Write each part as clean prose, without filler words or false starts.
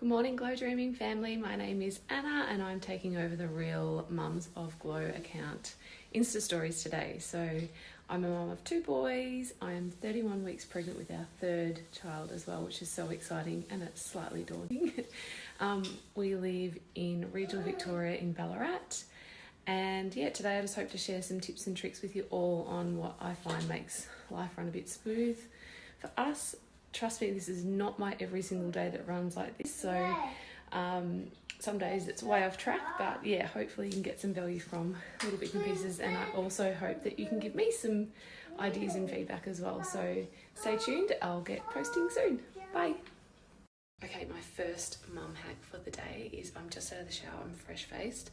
Good morning, Glow Dreaming family. My name is Anna and I'm taking over the Real Mums of Glow account Insta stories today. So I'm a mum of 2 boys. I'm 31 weeks pregnant with our 3rd child as well, which is so exciting and it's slightly daunting. We live in regional Victoria in Ballarat. And yeah, today I just hope to share some tips and tricks with you all on what I find makes life run a bit smooth for us. Trust me, this is not my every single day that runs like this. So some days it's way off track, but yeah, hopefully you can get some value from little bits and pieces. And I also hope that you can give me some ideas and feedback as well. So stay tuned. I'll get posting soon. Bye. Okay, my first mum hack for the day is I'm just out of the shower. I'm fresh faced.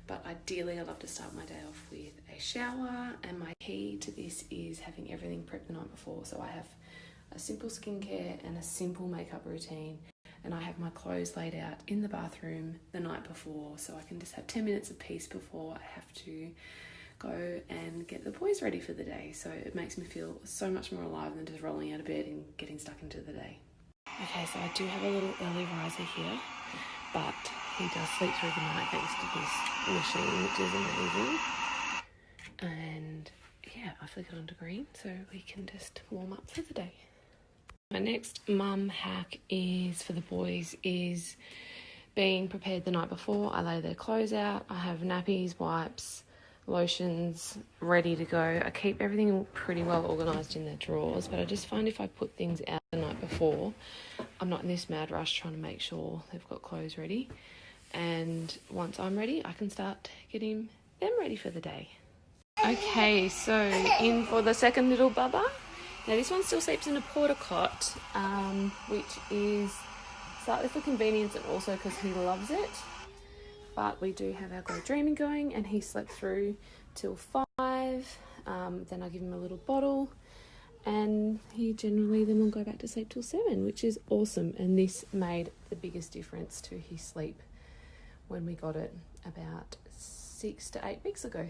But ideally, I love to start my day off with a shower. And my key to this is having everything prepped the night before. So I have a simple skincare and a simple makeup routine, and I have my clothes laid out in the bathroom the night before, so I can just have 10 minutes of peace before I have to go and get the boys ready for the day. So it makes me feel so much more alive than just rolling out of bed and getting stuck into the day. Okay, so I do have a little early riser here, but he does sleep through the night thanks to this machine, which is amazing. And yeah, I flick it onto green so we can just warm up for the day. My next mum hack is for the boys is being prepared the night before. I lay their clothes out. I have nappies, wipes, lotions ready to go. I keep everything pretty well organised in their drawers, but I just find if I put things out the night before, I'm not in this mad rush trying to make sure they've got clothes ready. And once I'm ready, I can start getting them ready for the day. Okay, so in for the second little bubba. Now this one still sleeps in a porta cot, which is slightly for convenience and also because he loves it. But we do have our Glow Dreaming going, and he slept through till 5. Then I give him a little bottle, and he generally then will go back to sleep till 7, which is awesome. And this made the biggest difference to his sleep when we got it about 6 to 8 weeks ago.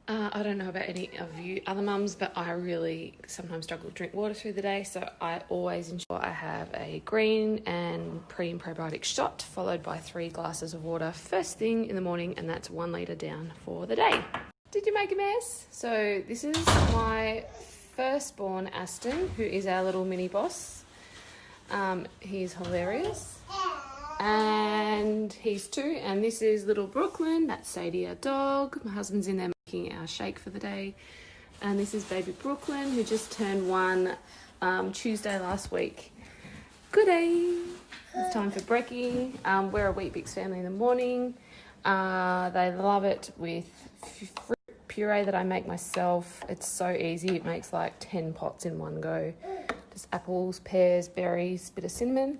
I don't know about any of you other mums, but I really sometimes struggle to drink water through the day, so I always ensure I have a green and pre and probiotic shot followed by 3 glasses of water first thing in the morning, and that's 1 litre down for the day. Did you make a mess? So this is my firstborn Aston, who is our little mini boss. He's hilarious. And he's 2, and this is little Brooklyn. That's Sadie, our dog. My husband's in there making our shake for the day. And this is baby Brooklyn, who just turned 1 Tuesday last week. Good day. It's time for brekkie. We're a Wheat Bix family in the morning. They love it with fruit puree that I make myself. It's so easy. It makes like 10 pots in one go. Just apples, pears, berries, bit of cinnamon.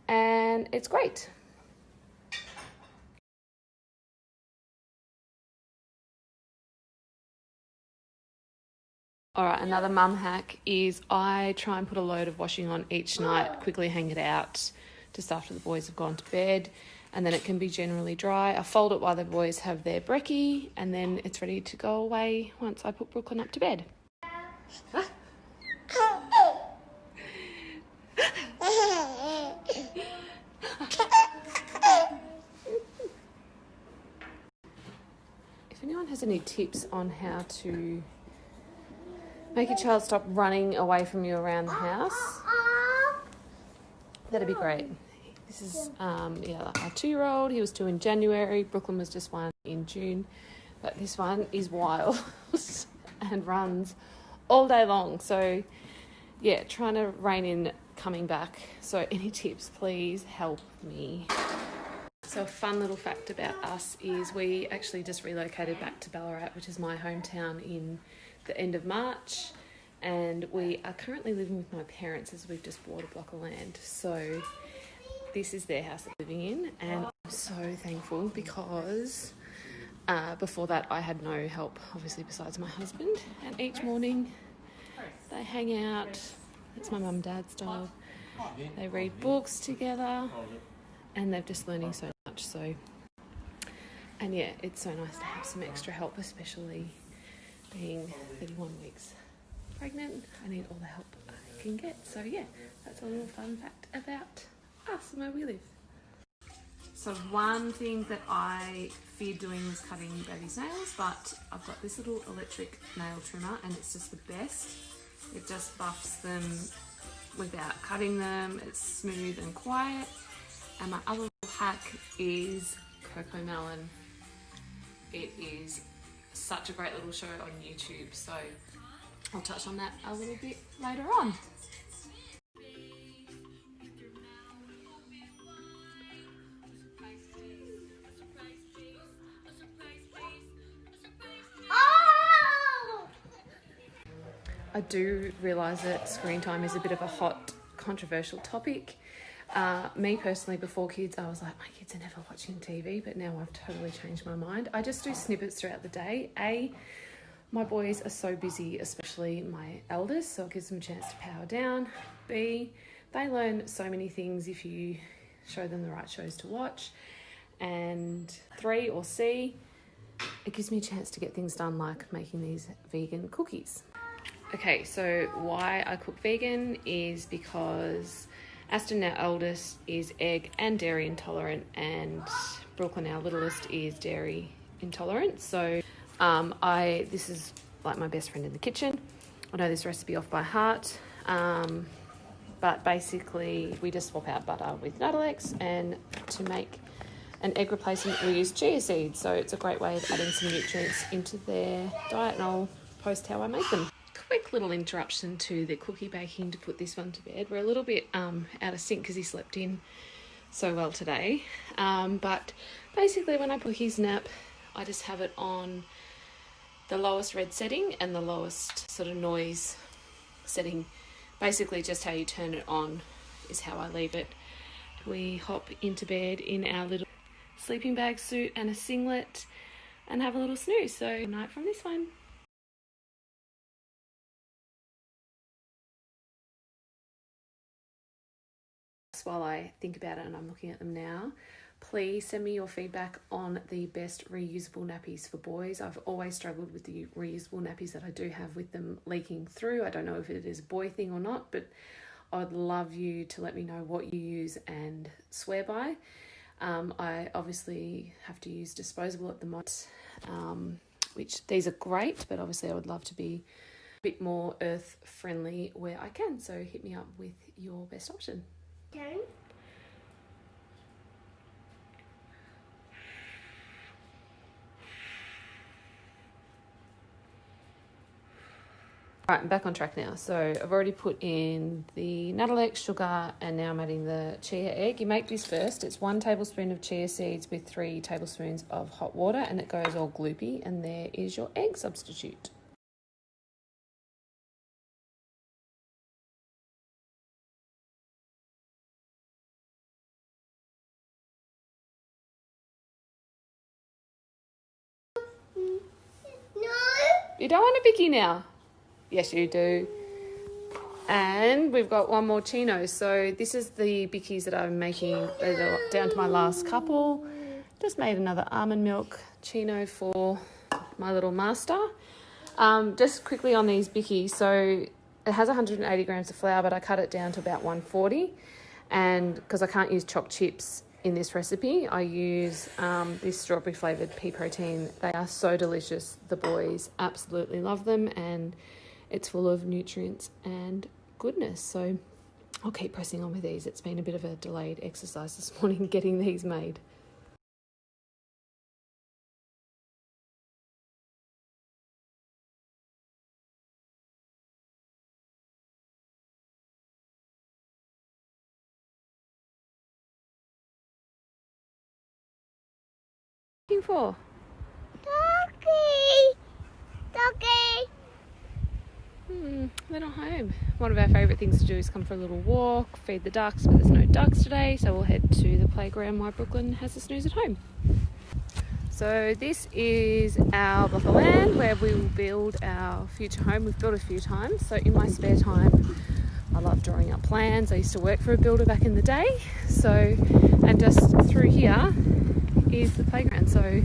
And it's great. All right, another mum hack is I try and put a load of washing on each night, quickly hang it out just after the boys have gone to bed, and then it can be generally dry. I fold it while the boys have their brekkie, and then it's ready to go away once I put Brooklyn up to bed. If anyone has any tips on how to make your child stop running away from you around the house, that'd be great. This is our 2-year-old. He was 2 in January. Brooklyn was just 1 in June. But this one is wild and runs all day long. So yeah, trying to rein in coming back. So any tips, please help me. So a fun little fact about us is we actually just relocated back to Ballarat, which is my hometown, in the end of March, and we are currently living with my parents as we've just bought a block of land. So this is their house that we're living in, and I'm so thankful because before that I had no help, obviously, besides my husband, and each morning they hang out. It's my mum and dad's dog. They read books together, and they're just learning so much. So And yeah, it's so nice to have some extra help, especially being 31 weeks pregnant. I need all the help I can get. So yeah, that's a little fun fact about us and where we live. So one thing that I feared doing was cutting baby's nails, but I've got this little electric nail trimmer and it's just the best. It just buffs them without cutting them. It's smooth and quiet. And my other hack is Coco Melon. It is such a great little show on YouTube, so I'll touch on that a little bit later on. I do realise that screen time is a bit of a hot, controversial topic. Me personally, before kids, I was like, my kids are never watching TV, but now I've totally changed my mind. I just do snippets throughout the day. A, my boys are so busy, especially my eldest, so it gives them a chance to power down. B, they learn so many things if you show them the right shows to watch. And 3, or C, it gives me a chance to get things done like making these vegan cookies. Okay, so why I cook vegan is because Aston, our eldest, is egg and dairy intolerant, and Brooklyn, our littlest, is dairy intolerant. So this is like my best friend in the kitchen. I know this recipe off by heart, but basically we just swap out butter with Nuttalex, and to make an egg replacement we use chia seeds. So it's a great way of adding some nutrients into their diet, and I'll post how I make them. Quick little interruption to the cookie baking to put this one to bed. We're a little bit out of sync because he slept in so well today. But basically when I put his nap, I just have it on the lowest red setting and the lowest sort of noise setting. Basically just how you turn it on is how I leave it. We hop into bed in our little sleeping bag suit and a singlet and have a little snooze. So good night from this one. While I think about it, and I'm looking at them now, please send me your feedback on the best reusable nappies for boys. I've always struggled with the reusable nappies that I do have with them leaking through. I don't know if it is a boy thing or not, but I'd love you to let me know what you use and swear by. I obviously have to use disposable at the moment, which these are great, but obviously I would love to be a bit more earth friendly where I can. So hit me up with your best option. Okay. Alright, I'm back on track now. So I've already put in the Nuttalex, sugar, and now I'm adding the chia egg. You make this first. It's 1 tablespoon of chia seeds with 3 tablespoons of hot water, and it goes all gloopy, and there is your egg substitute. You don't want a bicky now? Yes, you do. And we've got one more chino. So this is the bickies that I'm making down to my last couple. Just made another almond milk chino for my little master. Just quickly on these bickies. So it has 180 grams of flour, but I cut it down to about 140. And because I can't use chopped chips in this recipe, I use this strawberry flavoured pea protein. They are so delicious. The boys absolutely love them, and it's full of nutrients and goodness. So I'll keep pressing on with these. It's been a bit of a delayed exercise this morning getting these made. Looking for? Doggy! They're not home. One of our favourite things to do is come for a little walk, feed the ducks, but there's no ducks today, so we'll head to the playground while Brooklyn has a snooze at home. So this is our block of land where we will build our future home. We've built a few times, so in my spare time I love drawing up plans. I used to work for a builder back in the day, and just through here is the playground. So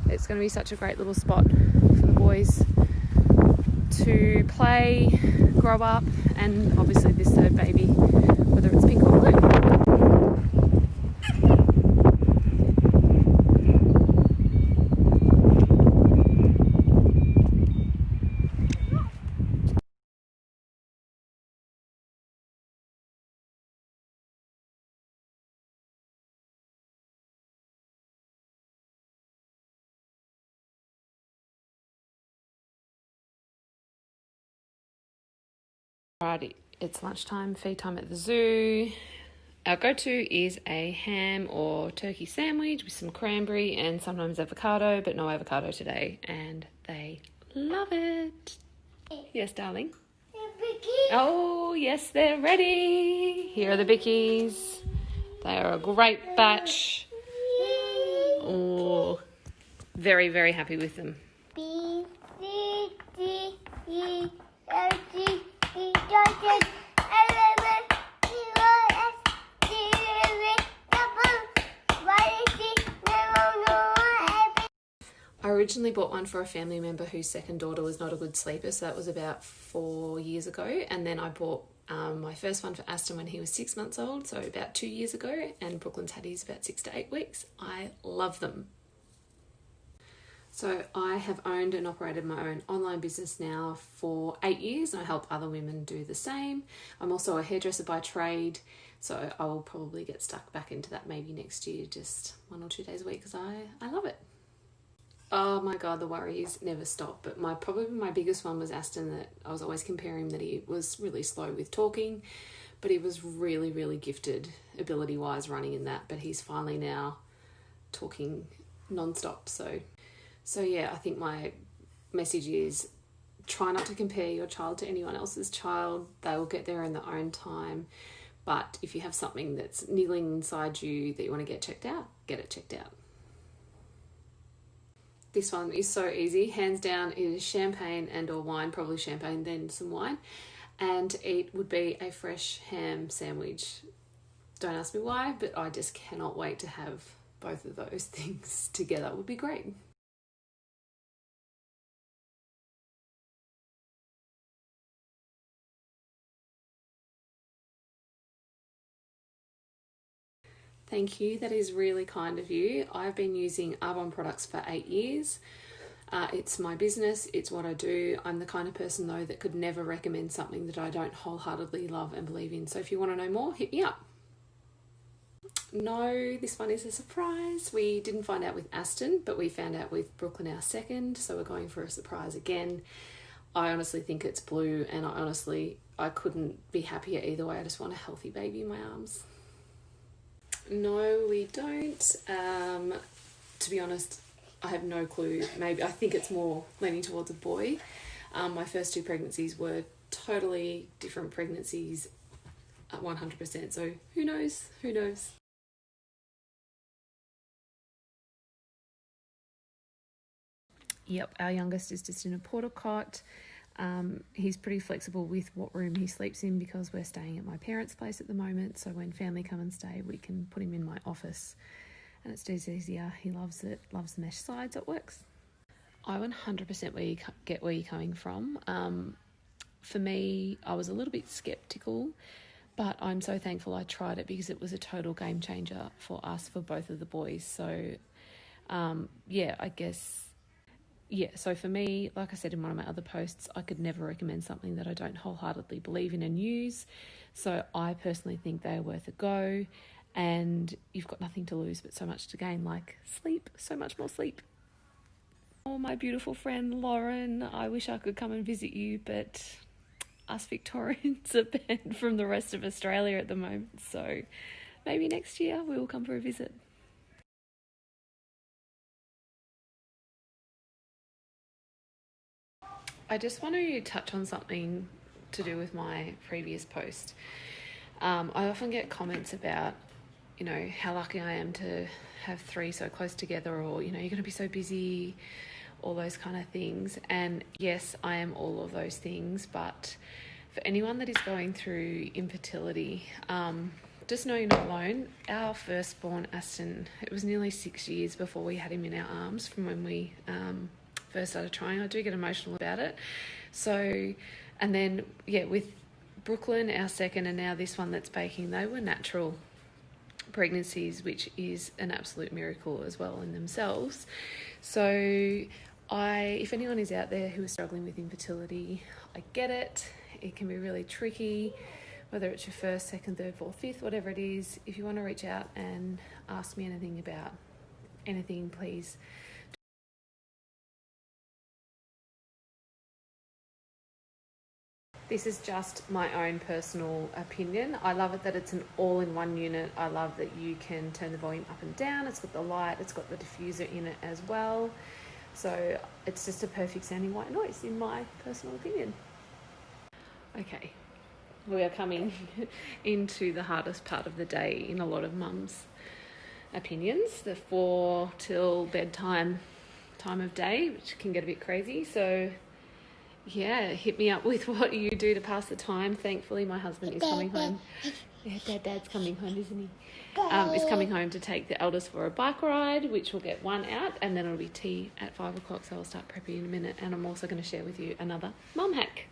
it's going to be such a great little spot for the boys to play, grow up, and obviously this third baby, whether it's pink or blue. Alrighty, it's lunchtime, feed time at the zoo. Our go-to is a ham or turkey sandwich with some cranberry and sometimes avocado, but no avocado today, and they love it. Yes, darling? Oh, yes, they're ready. Here are the bickies. They are a great batch. Oh, very, very happy with them. I originally bought one for a family member whose second daughter was not a good sleeper, so that was about 4 years ago. And then I bought my first one for Aston when he was 6 months old, so about 2 years ago, and Brooklyn's had his about 6 to 8 weeks. I love them. So I have owned and operated my own online business now for 8 years, and I help other women do the same. I'm also a hairdresser by trade, so I will probably get stuck back into that maybe next year, just 1 or 2 days a week, because I love it. Oh my God, the worries never stop. But probably my biggest one was Aston, that I was always comparing him, that he was really slow with talking, but he was really, really gifted ability-wise running in that. But he's finally now talking non-stop. So yeah, I think my message is try not to compare your child to anyone else's child. They will get there in their own time. But if you have something that's niggling inside you that you want to get checked out, get it checked out. This one is so easy. Hands down, it is champagne and or wine, probably champagne, then some wine. And it would be a fresh ham sandwich. Don't ask me why, but I just cannot wait to have both of those things together. It would be great. Thank you. That is really kind of you. I've been using Arbonne products for 8 years. It's my business. It's what I do. I'm the kind of person, though, that could never recommend something that I don't wholeheartedly love and believe in. So if you want to know more, hit me up. No, this one is a surprise. We didn't find out with Aston, but we found out with Brooklyn, our second. So we're going for a surprise again. I honestly think it's blue, and I couldn't be happier either way. I just want a healthy baby in my arms. No, we don't. To be honest, I have no clue. Maybe I think it's more leaning towards a boy. My first 2 pregnancies were totally different pregnancies at 100%. So who knows? Who knows? Yep, our youngest is just in a porta cot. He's pretty flexible with what room he sleeps in because we're staying at my parents' place at the moment. So when family come and stay, we can put him in my office and it's just easier. He loves it, loves the mesh sides, it works. I 100% get where you're coming from. For me, I was a little bit skeptical, but I'm so thankful I tried it because it was a total game changer for us, for both of the boys. So so for me, like I said in one of my other posts, I could never recommend something that I don't wholeheartedly believe in and use. So I personally think they're worth a go, and you've got nothing to lose but so much to gain, like sleep, so much more sleep. Oh, my beautiful friend Lauren, I wish I could come and visit you, but us Victorians are banned from the rest of Australia at the moment. So maybe next year we will come for a visit. I just want to touch on something to do with my previous post. I often get comments about, how lucky I am to have 3 so close together, or, you're going to be so busy, all those kind of things. And yes, I am all of those things, but for anyone that is going through infertility, just know you're not alone. Our firstborn, Aston, it was nearly 6 years before we had him in our arms from when we first started trying. I do get emotional about it. So, and then, yeah, with Brooklyn, our second, and now this one that's baking, they were natural pregnancies, which is an absolute miracle as well in themselves. So if anyone is out there who is struggling with infertility, I get it. It can be really tricky, whether it's your first, second, third, fourth, fifth, whatever it is. If you want to reach out and ask me anything about anything, please. This is just my own personal opinion. I love it that it's an all-in-one unit. I love that you can turn the volume up and down. It's got the light, it's got the diffuser in it as well. So it's just a perfect sounding white noise in my personal opinion. Okay, we are coming into the hardest part of the day in a lot of mums' opinions, the 4 till bedtime time of day, which can get a bit crazy. So yeah, hit me up with what you do to pass the time. Thankfully, my husband is coming home. Yeah, Dad's coming home, isn't he? Is coming home to take the eldest for a bike ride, which will get one out, and then it'll be tea at 5 o'clock, so I'll start prepping in a minute. And I'm also going to share with you another mum hack.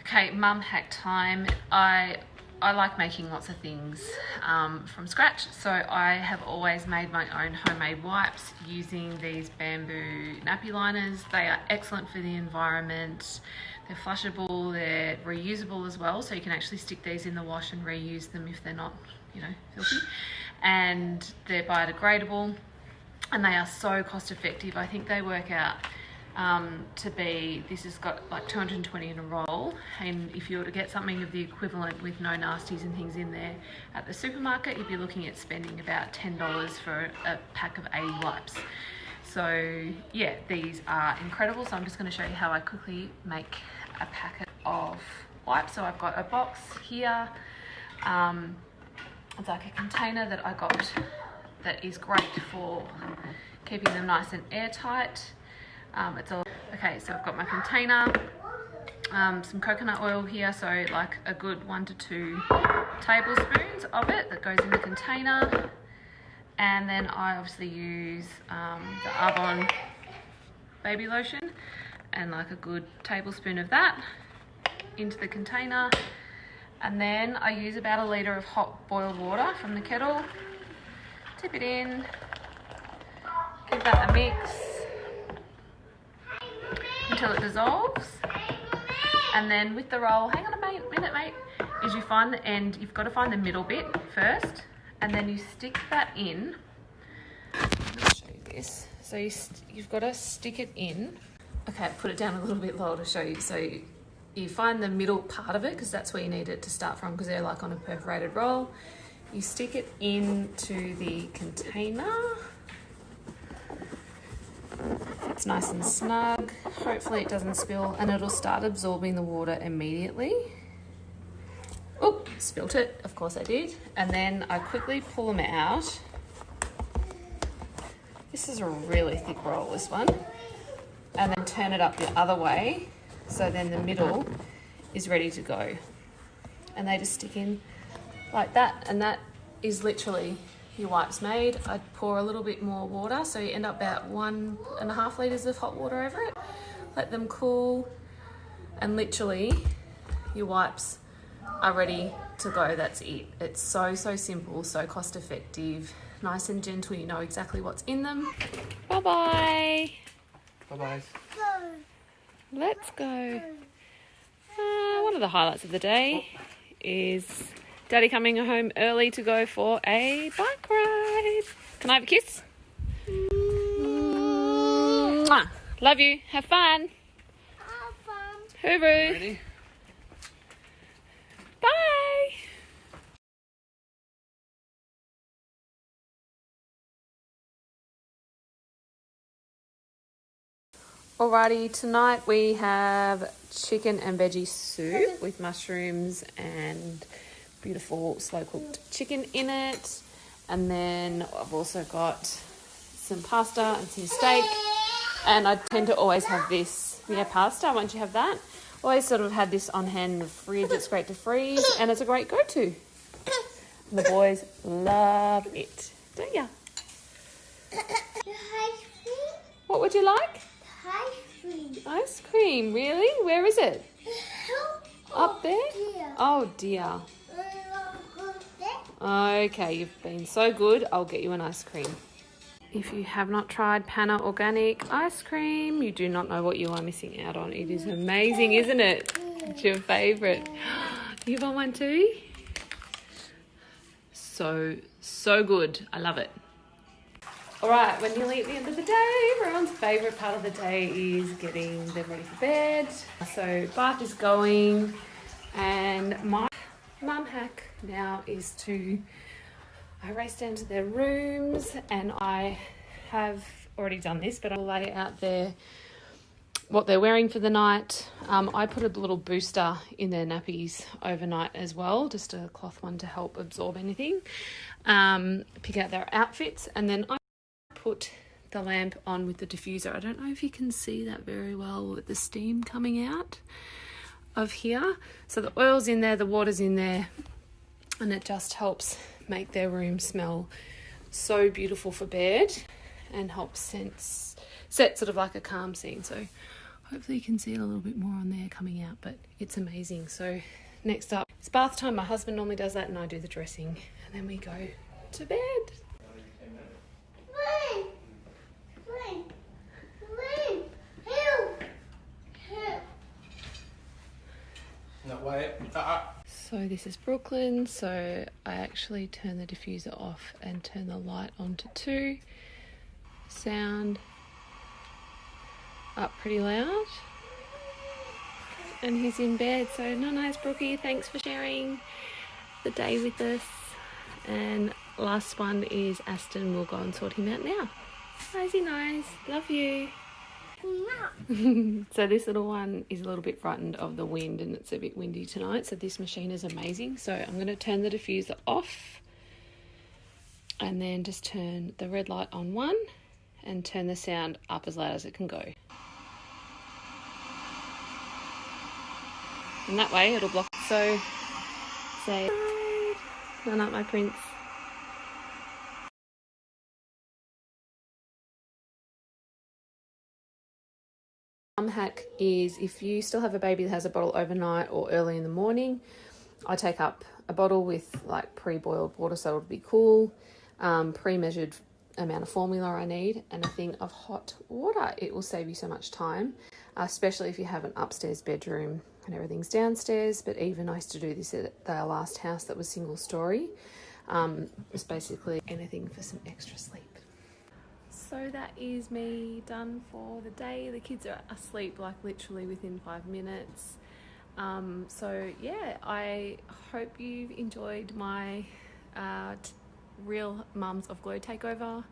Okay, mum hack time. I like making lots of things from scratch, so I have always made my own homemade wipes using these bamboo nappy liners. They are excellent for the environment. They're flushable, they're reusable as well, so you can actually stick these in the wash and reuse them if they're not, filthy. And they're biodegradable, and they are so cost effective. I think they work out to be, this has got like 220 in a roll, and if you were to get something of the equivalent with no nasties and things in there at the supermarket, you'd be looking at spending about $10 for a pack of 80 wipes. So yeah, these are incredible. So I'm just going to show you how I quickly make a packet of wipes. So I've got a box here. It's like a container that I got that is great for keeping them nice and airtight. Okay, so I've got my container, some coconut oil here, so like a good 1 to 2 tablespoons of it that goes in the container. And then I obviously use the Arbonne baby lotion, and like a good tablespoon of that into the container. And then I use about 1 litre of hot boiled water from the kettle, tip it in, give that a mix until it dissolves. And then with the roll, hang on a minute mate, is you find the end, you've got to find the middle bit first, and then you stick that in. I'll show you this. So you've got to stick it in. Okay, put it down a little bit lower to show you. So you find the middle part of it, because that's where you need it to start from, because they're like on a perforated roll. You stick it into the container. It's nice and snug. Hopefully it doesn't spill, and it'll start absorbing the water immediately. Oh, spilt it. Of course I did. And then I quickly pull them out. This is a really thick roll, this one. And then turn it up the other way, so then the middle is ready to go. And they just stick in like that, and that is literally your wipes made. I pour a little bit more water, so you end up about 1.5 litres of hot water over it. Let them cool, and literally your wipes are ready to go. That's it. It's so simple, so cost effective, nice and gentle. You know exactly what's in them. Bye bye. Bye bye. Let's go. One of the highlights of the day is Daddy coming home early to go for a bike ride. Can I have a kiss? Mwah. Love you. Have fun. Hooroo. Ready? Bye. Alrighty, tonight we have chicken and veggie soup with mushrooms and beautiful slow cooked chicken in it. And then I've also got some pasta and some steak. And I tend to always have this, pasta, once you have that. Always sort of had this on hand in the fridge. It's great to freeze, and it's a great go-to. The boys love it, don't ya? Ice cream. What would you like? Ice cream. Ice cream, really? Where is it? Up there? Dear. Oh dear. Okay, you've been so good. I'll get you an ice cream. If you have not tried Panna Organic ice cream, you do not know what you are missing out on. It is amazing, isn't it? It's your favourite. You want one too? So good. I love it. All right, we're nearly at the end of the day. Everyone's favourite part of the day is getting them ready for bed. So bath is going, and my mum hack now is to race down to their rooms, and I have already done this, but I'll lay out what they're wearing for the night. I put a little booster in their nappies overnight as well, just a cloth one to help absorb anything. Pick out their outfits, and then I put the lamp on with the diffuser. I don't know if you can see that very well with the steam coming out of here. So the oil's in there, the water's in there, and it just helps make their room smell so beautiful for bed and helps set sort of like a calm scene. So hopefully you can see it a little bit more on there coming out, but it's amazing. So next up, it's bath time. My husband normally does that and I do the dressing, and then we go to bed. No way. So this is Brooklyn, so I actually turn the diffuser off and turn the light on to 2. Sound up pretty loud. And he's in bed, so no nice Brookie, thanks for sharing the day with us. And last one is Aston. We'll go and sort him out now. Nicey nice, love you. So this little one is a little bit frightened of the wind, and it's a bit windy tonight, so this machine is amazing. So I'm going to turn the diffuser off and then just turn the red light on 1 and turn the sound up as loud as it can go. And that way it'll block. So say run up my prince. Hack is if you still have a baby that has a bottle overnight or early in the morning, I take up a bottle with like pre-boiled water so it'll be cool, pre-measured amount of formula I need, and a thing of hot water. It will save you so much time, especially if you have an upstairs bedroom and everything's downstairs. But even I used to do this at the last house that was single story. It's basically anything for some extra sleep. So that is me done for the day. The kids are asleep like literally within 5 minutes. So yeah, I hope you've enjoyed my Real Mums of Glow takeover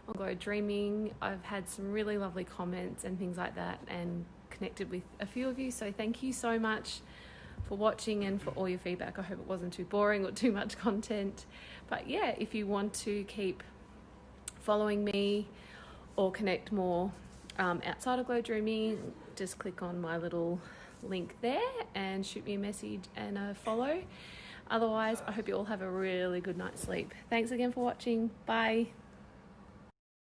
on Glow Dreaming. I've had some really lovely comments and things like that and connected with a few of you. So thank you so much for watching and for all your feedback. I hope it wasn't too boring or too much content. But yeah, if you want to keep following me or connect more outside of Glow Dreaming, just click on my little link there and shoot me a message and a follow. Otherwise, I hope you all have a really good night's sleep. Thanks again for watching. Bye.